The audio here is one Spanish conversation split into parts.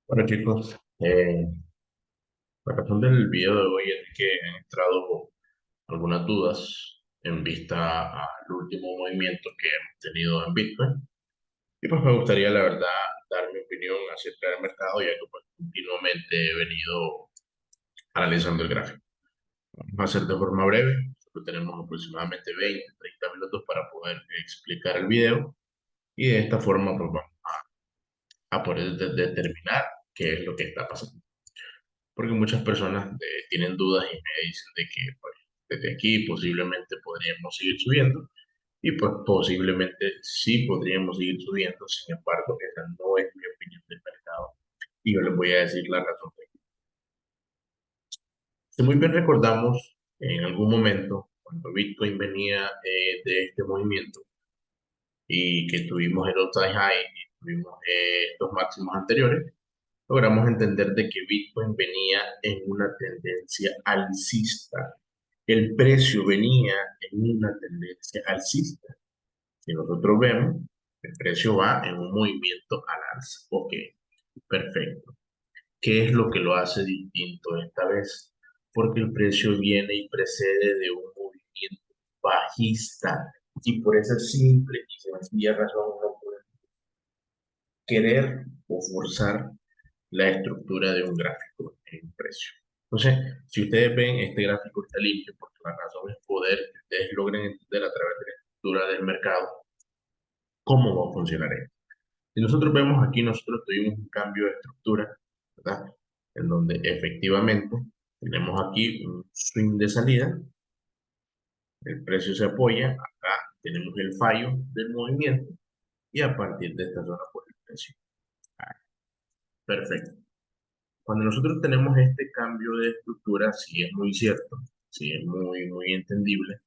Bueno chicos, la razón del video de hoy es que han entrado algunas dudas en vista al último movimiento que hemos tenido en Bitcoin. Y pues me gustaría, la verdad, dar mi opinión acerca del mercado, ya que pues, continuamente he venido analizando el gráfico. Vamos a hacer de forma breve, solo tenemos aproximadamente 20-30 minutos para poder explicar el video y de esta forma pues vamos a poder determinar qué es lo que está pasando. Porque muchas personas tienen dudas y me dicen de que pues, desde aquí posiblemente podríamos seguir subiendo y pues posiblemente sí podríamos seguir subiendo, sin embargo, esa no es mi opinión del mercado y yo les voy a decir la razón. Si muy bien recordamos, en algún momento, cuando Bitcoin venía de este movimiento y que tuvimos el all-time high y tuvimos estos máximos anteriores, logramos entender de que Bitcoin venía en una tendencia alcista. El precio venía en una tendencia alcista. Si nosotros vemos, el precio va en un movimiento al alza. Ok, perfecto. ¿Qué es lo que lo hace distinto esta vez? Porque el precio viene y precede de un movimiento bajista. Y por esa simple y sencilla razón no podemos querer o forzar la estructura de un gráfico en precio. Entonces, si ustedes ven, este gráfico está limpio porque la razón es poder que ustedes logren entender a través de la estructura del mercado cómo va a funcionar esto. Si nosotros vemos aquí, nosotros tuvimos un cambio de estructura, ¿verdad? En donde efectivamente tenemos aquí un swing de salida, el precio se apoya, acá tenemos el fallo del movimiento y a partir de esta zona, pues el precio. Perfecto. Cuando nosotros tenemos este cambio de estructura, sí es muy cierto, sí es muy entendible,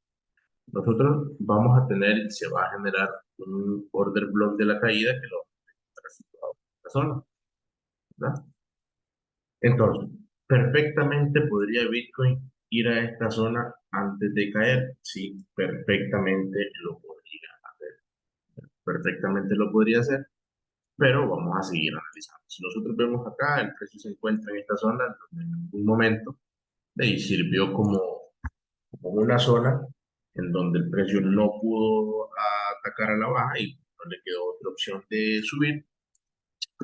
nosotros vamos a tener, se va a generar un order block de la caída que lo va a estar situado en esta zona, ¿verdad? Entonces, perfectamente podría Bitcoin ir a esta zona antes de caer, sí, perfectamente lo podría hacer, perfectamente lo podría hacer, pero vamos a seguir analizando. Si nosotros vemos acá, el precio se encuentra en esta zona, donde en algún momento y sirvió como una zona en donde el precio no pudo atacar a la baja y no le quedó otra opción de subir.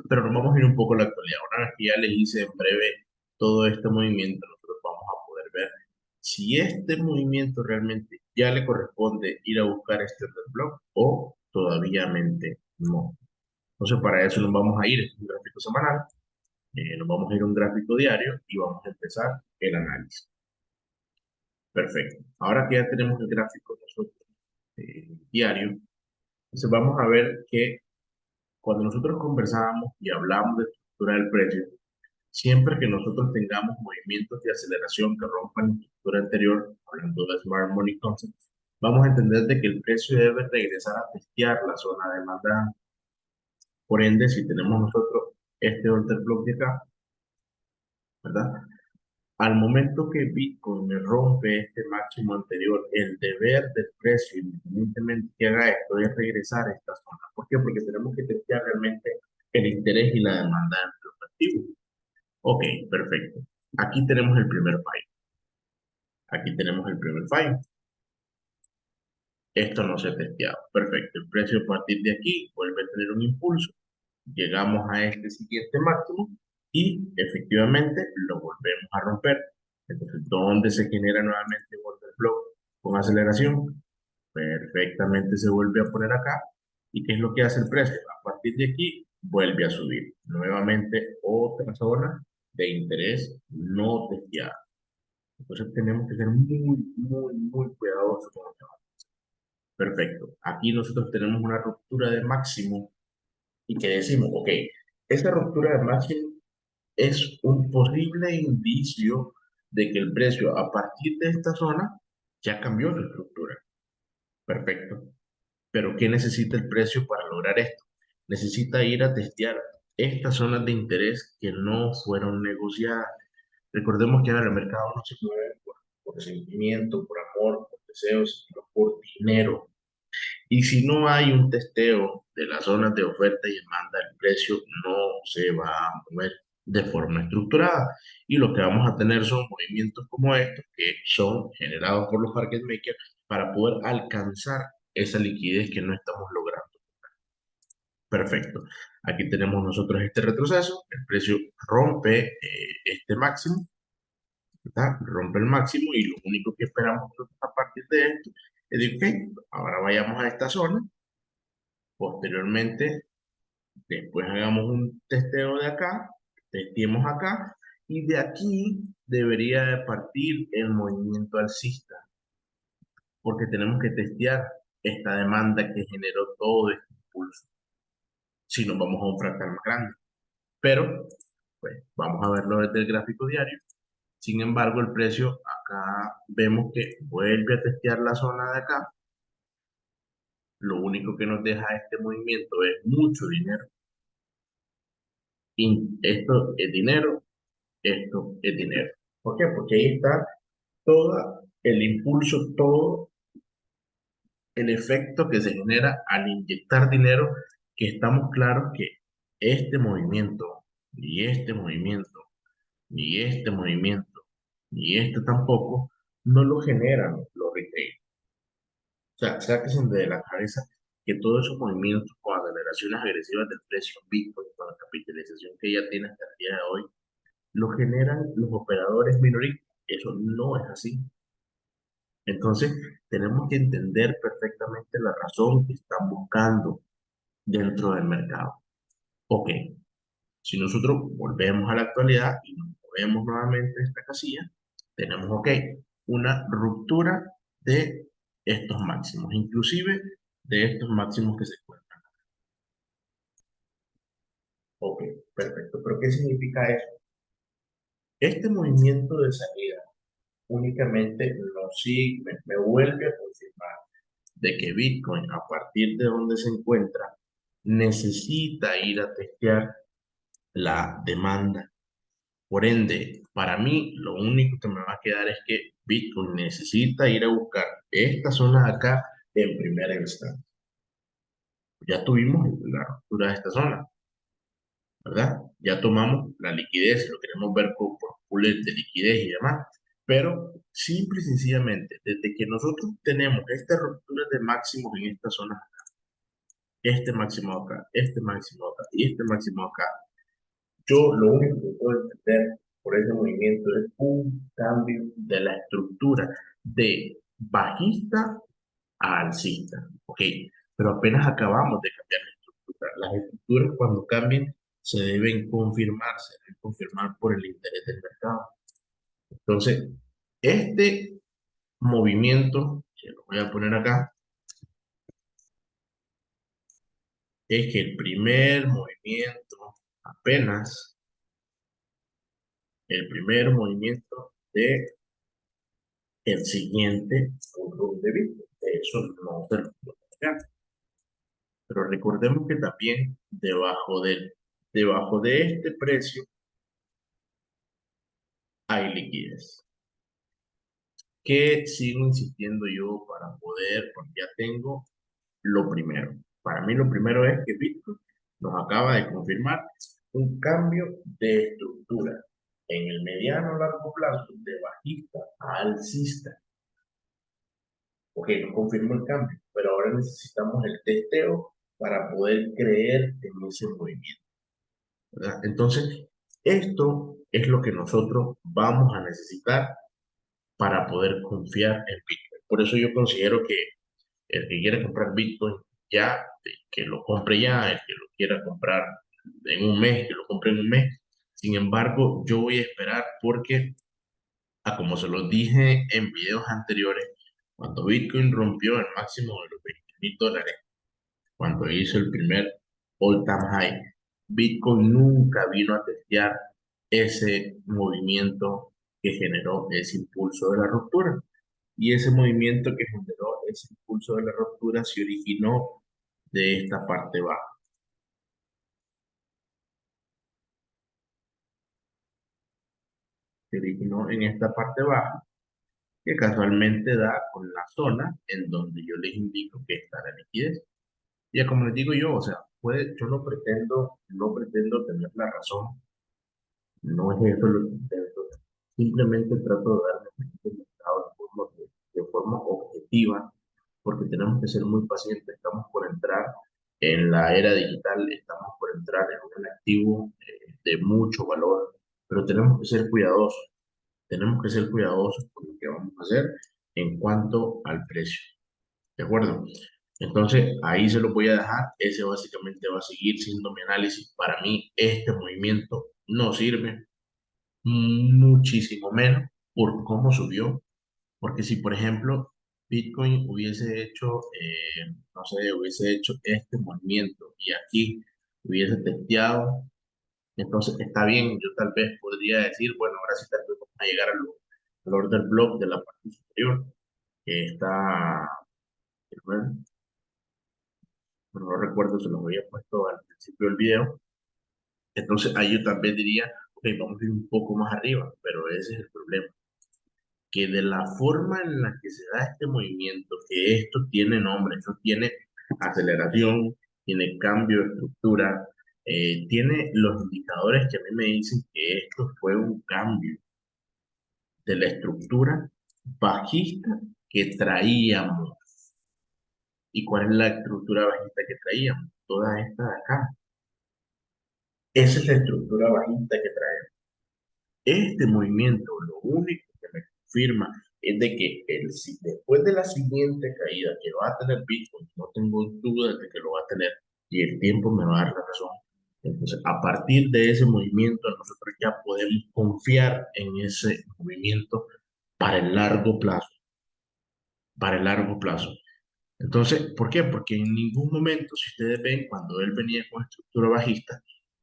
Pero nos vamos a ir un poco a la actualidad. Una vez que ya les hice en breve todo este movimiento, nosotros vamos a poder ver si este movimiento realmente ya le corresponde ir a buscar este red block o todavía no. Entonces, para eso nos vamos a ir, este es un gráfico semanal, nos vamos a ir a un gráfico diario y vamos a empezar el análisis. Perfecto. Ahora que ya tenemos el gráfico nosotros diario, entonces vamos a ver que cuando nosotros conversábamos y hablamos de estructura del precio, siempre que nosotros tengamos movimientos de aceleración que rompan la estructura anterior, hablando de Smart Money Concept, vamos a entender de que el precio debe regresar a testear la zona de demanda. Por ende, si tenemos nosotros este order block de acá, ¿verdad? Al momento que Bitcoin me rompe este máximo anterior, el deber del precio, independientemente que haga esto, es regresar a esta zona. ¿Por qué? Porque tenemos que testear realmente el interés y la demanda entre los activos. Ok, perfecto. Aquí tenemos el primer fallo. Aquí tenemos el primer fallo. Esto no se ha testeado. Perfecto. El precio a partir de aquí vuelve a tener un impulso. Llegamos a este siguiente máximo y efectivamente lo volvemos a romper. Entonces, ¿dónde se genera nuevamente Order Block con aceleración? Perfectamente se vuelve a poner acá. ¿Y qué es lo que hace el precio? A partir de aquí vuelve a subir. Nuevamente otra zona de interés no testeada. Entonces tenemos que ser muy cuidadosos con lo que vamos. Perfecto. Aquí nosotros tenemos una ruptura de máximo y que decimos, ok, esta ruptura de máximo es un posible indicio de que el precio a partir de esta zona ya cambió su estructura. Perfecto. Pero ¿qué necesita el precio para lograr esto? Necesita ir a testear estas zonas de interés que no fueron negociadas. Recordemos que ahora el mercado no se mueve por sentimiento, por amor, por deseos, sino por dinero. Y si no hay un testeo de las zonas de oferta y demanda, el precio no se va a mover. de forma estructurada. Y lo que vamos a tener son movimientos como estos que son generados por los market makers para poder alcanzar esa liquidez que no estamos logrando. Perfecto. Aquí tenemos nosotros este retroceso, el precio rompe este máximo, ¿verdad? Rompe el máximo y lo único que esperamos nosotros a partir de esto es decir, ok, ahora vayamos a esta zona, posteriormente, después hagamos un testeo de acá, testeemos acá y de aquí debería de partir el movimiento alcista, porque tenemos que testear esta demanda que generó todo este impulso, si nos vamos a un fractal más grande. Pero, pues, vamos a verlo desde el gráfico diario. Sin embargo, el precio acá vemos que vuelve a testear la zona de acá. Lo único que nos deja este movimiento es mucho dinero. Y esto es dinero, esto es dinero. ¿Por qué? Porque ahí está todo el impulso, todo el efecto que se genera al inyectar dinero, que estamos claros que este movimiento, y este movimiento, ni este movimiento, ni este tampoco, no lo generan los retail. O sea, sáquense de la cabeza que todos esos movimientos con aceleraciones agresivas del precio Bitcoin, con la capitalización que ya tiene hasta el día de hoy, lo generan los operadores minoristas. Eso no es así. Entonces, tenemos que entender perfectamente la razón que están buscando dentro del mercado. Ok, si nosotros volvemos a la actualidad y nos movemos nuevamente a esta casilla, tenemos, ok, una ruptura de estos máximos, inclusive de estos máximos que se encuentran. Ok, perfecto. ¿Pero qué significa eso? Este movimiento de salida únicamente me vuelve a confirmar de que Bitcoin, a partir de donde se encuentra, necesita ir a testear la demanda. Por ende, para mí, lo único que me va a quedar es que Bitcoin necesita ir a buscar esta zona de acá en primera instancia. Ya tuvimos la ruptura de esta zona, ¿verdad? Ya tomamos la liquidez, si lo queremos ver por pools de liquidez y demás, pero simple y sencillamente, desde que nosotros tenemos esta ruptura de máximos en esta zona, este máximo acá, este máximo acá y este máximo acá, yo lo único que puedo entender por ese movimiento es un cambio de la estructura de bajista a alcista. Ok, pero apenas acabamos de cambiar la estructura. Las estructuras cuando cambien se deben confirmar por el interés del mercado. Entonces, este movimiento, que lo voy a poner acá, es que el primer movimiento, apenas el primer movimiento de el siguiente punto de vista. Eso no se lo puedo negar. Pero recordemos que también debajo de este precio hay liquidez. ¿Qué sigo insistiendo yo para poder? Porque ya tengo lo primero. Para mí lo primero es que Bitcoin nos acaba de confirmar un cambio de estructura en el mediano o largo plazo de bajista a alcista. Ok, nos confirmó el cambio, pero ahora necesitamos el testeo para poder creer en ese movimiento, ¿verdad? Entonces, esto es lo que nosotros vamos a necesitar para poder confiar en Bitcoin. Por eso yo considero que el que quiera comprar Bitcoin ya, que lo compre ya, el que lo quiera comprar en un mes, que lo compre en un mes. Sin embargo, yo voy a esperar porque, como se los dije en videos anteriores, cuando Bitcoin rompió el máximo de los $20,000, cuando hizo el primer all-time high, Bitcoin nunca vino a testear ese movimiento que generó ese impulso de la ruptura. Y ese movimiento que generó ese impulso de la ruptura se originó de esta parte baja. Se originó en esta parte baja, que casualmente da con la zona en donde yo les indico que está la liquidez. Ya como les digo yo, o sea, yo no pretendo tener la razón No es eso lo que intento. Simplemente trato de darle el mercado de forma objetiva, porque tenemos que ser muy pacientes. Estamos por entrar en la era digital, estamos por entrar en un activo de mucho valor, pero tenemos que ser cuidadosos. Tenemos que ser cuidadosos con lo que vamos a hacer en cuanto al precio. ¿De acuerdo? Entonces, ahí se lo voy a dejar. Ese básicamente va a seguir siendo mi análisis. Para mí, este movimiento no sirve, muchísimo menos por cómo subió. Porque si, por ejemplo, Bitcoin hubiese hecho, no sé, hubiese hecho este movimiento y aquí hubiese testeado, entonces está bien. Yo tal vez podría decir, bueno, ahora sí tal vez vamos a llegar al order block de la parte superior, que está, bueno, no recuerdo si lo había puesto al principio del video. Entonces ahí yo también diría, ok, vamos a ir un poco más arriba, pero ese es el problema, que de la forma en la que se da este movimiento, que esto tiene nombre, esto tiene aceleración, tiene cambio de estructura, tiene los indicadores que a mí me dicen que esto fue un cambio de la estructura bajista que traíamos. ¿Y cuál es la estructura bajista que traíamos? Toda esta de acá. Esa es la estructura bajista que traemos. Este movimiento, lo único que me confirma es de que después de la siguiente caída que va a tener Bitcoin, no tengo dudas de que lo va a tener y el tiempo me va a dar la razón. Entonces, a partir de ese movimiento, nosotros ya podemos confiar en ese movimiento para el largo plazo, para el largo plazo. Entonces, ¿por qué? Porque en ningún momento, si ustedes ven, cuando él venía con estructura bajista,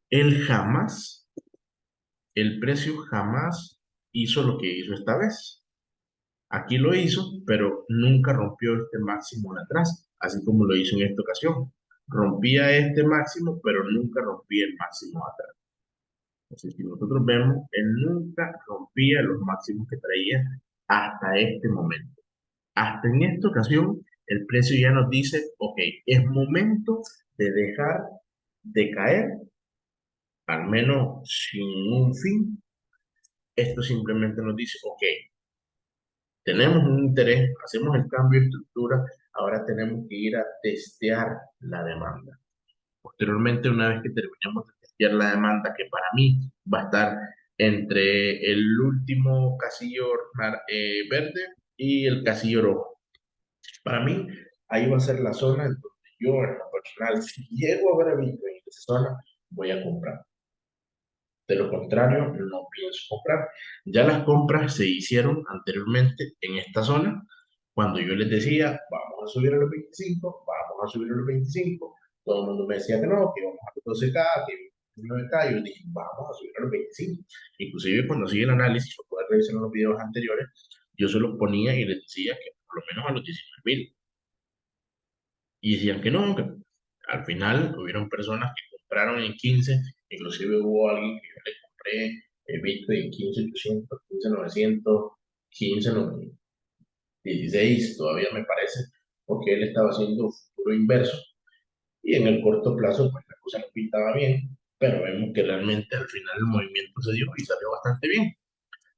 él jamás, el precio jamás hizo lo que hizo esta vez. Aquí lo hizo, pero nunca rompió este máximo de atrás, así como lo hizo en esta ocasión. Rompía este máximo, pero nunca rompía el máximo de atrás. Entonces, si nosotros vemos, él nunca rompía los máximos que traía hasta este momento. Hasta en esta ocasión, el precio ya nos dice, ok, es momento de dejar de caer, al menos sin un fin. Esto simplemente nos dice, ok, tenemos un interés, hacemos el cambio de estructura, ahora tenemos que ir a testear la demanda. Posteriormente, una vez que terminemos de testear la demanda, que para mí va a estar entre el último casillo verde y el casillo rojo. Para mí, ahí va a ser la zona en donde yo, en lo personal, si llego a ver a Bitcoin en esa zona, voy a comprar. De lo contrario, no pienso comprar. Ya las compras se hicieron anteriormente en esta zona, cuando yo les decía, vamos a subir a los 25, vamos a subir a los 25. Todo el mundo me decía que no, que vamos a los 12K, que 9K. Yo dije, vamos a subir a los 25. Inclusive cuando sigue el análisis, o puedes revisar los videos anteriores, yo se los ponía y les decía que por lo menos a los 19.000. Y decían que no, que al final hubieron personas que compraron en 15, inclusive hubo alguien que yo le compré el Bitcoin en 15.800, 15.900, 15.16, todavía me parece, porque él estaba haciendo futuro inverso y en el corto plazo pues la cosa no pintaba bien, pero vemos que realmente al final el movimiento se dio y salió bastante bien.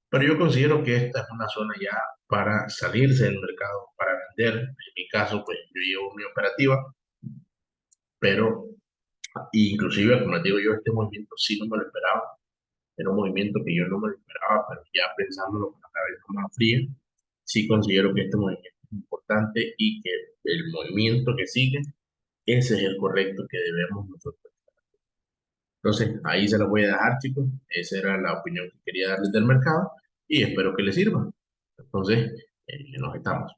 Pero yo considero que esta es una zona ya para salirse del mercado, para vender. En mi caso, pues yo llevo mi operativa, pero inclusive, como les digo yo, este movimiento sí no me lo esperaba. Era un movimiento que yo no me lo esperaba, pero ya pensándolo con la cabeza más fría, sí considero que este movimiento es importante y que el movimiento que sigue, ese es el correcto que debemos nosotros. Entonces, ahí se lo voy a dejar, chicos. Esa era la opinión que quería darles del mercado y espero que les sirva. Entonces, nos estamos.